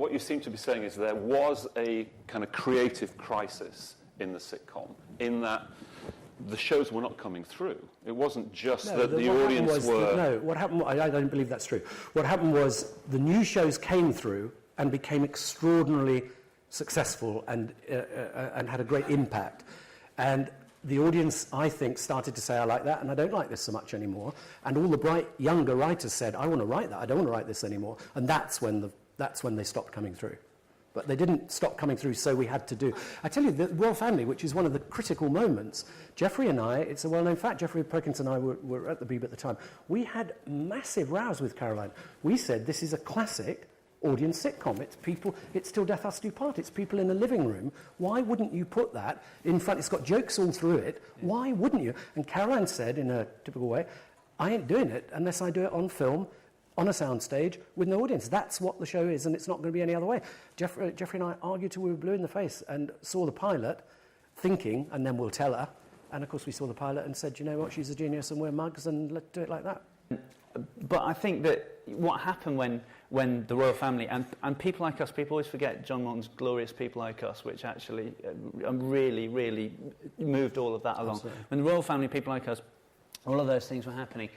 what you seem to be saying is there was a kind of creative crisis in the sitcom, in that the shows were not coming through. It wasn't just that the audience were... No, what happened, I don't believe that's true. What happened was the new shows came through and became extraordinarily successful and had a great impact. And the audience, I think, started to say, I like that, and I don't like this so much anymore. And all the bright, younger writers said, I want to write that, I don't want to write this anymore. And that's when they stopped coming through. But they didn't stop coming through, so we had to do. I tell you, the Royal Family, which is one of the critical moments, Geoffrey and I, it's a well-known fact, Geoffrey Perkins and I were at the Beeb at the time, we had massive rows with Caroline. We said, this is a classic audience sitcom. It's people, it's Till Death Us Do Part. It's people in a living room. Why wouldn't you put that in front? It's got jokes all through it. Why wouldn't you? And Caroline said, in a typical way, I ain't doing it unless I do it on film, on a soundstage, with no audience. That's what the show is, and it's not going to be any other way. Geoffrey and I argued till we were blue in the face and saw the pilot, thinking, and then we'll tell her. And, of course, we saw the pilot and said, you know what, she's a genius and we're mugs, and let's do it like that. But I think that what happened when the Royal Family, and people like us, people always forget John Morton's glorious People Like Us, which actually really, really moved all of that along. Absolutely. When the Royal Family, People Like Us, all of those things were happening,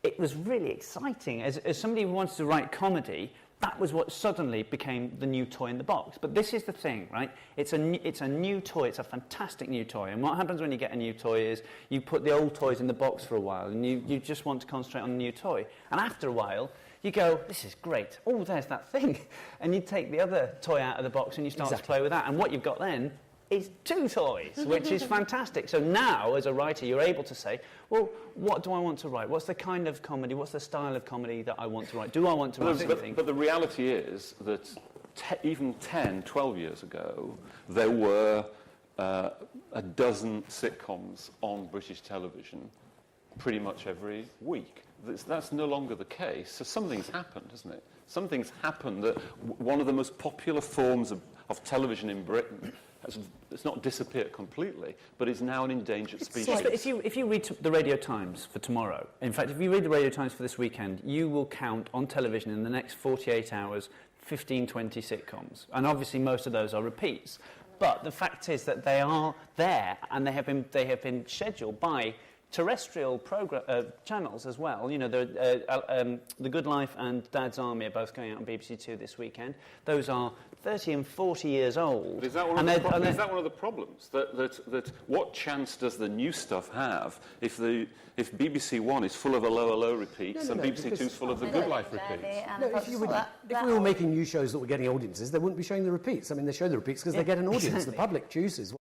it was really exciting. As somebody who wanted to write comedy, that was what suddenly became the new toy in the box. But this is the thing, right? It's a new toy. It's a fantastic new toy. And what happens when you get a new toy is you put the old toys in the box for a while, and you just want to concentrate on the new toy. And after a while, you go, this is great. Oh, there's that thing. And you take the other toy out of the box and you start to play with that. And what you've got then is two toys, which is fantastic. So now, as a writer, you're able to say, well, what do I want to write? What's the kind of comedy, what's the style of comedy that I want to write? Do I want to write something? But the reality is that even 10, 12 years ago, there were a dozen sitcoms on British television pretty much every week. That's no longer the case. So something's happened, hasn't it? Something's happened that one of the most popular forms of television in Britain it's not disappeared completely, but is now an endangered species. Yes, but if you read the Radio Times for tomorrow, in fact, if you read the Radio Times for this weekend, you will count on television in the next 48 hours 15, 20 sitcoms. And obviously most of those are repeats. But the fact is that they are there, and they have been scheduled by terrestrial channels as well. You know, The Good Life and Dad's Army are both going out on BBC Two this weekend. Those are 30 and 40 years old. But is that one of the problems? That what chance does the new stuff have if BBC One is full of a low repeats and BBC Two is full of the Good Life repeats? No, if we were making new shows that were getting audiences, they wouldn't be showing the repeats. I mean, they show the repeats because they get an audience. The public chooses.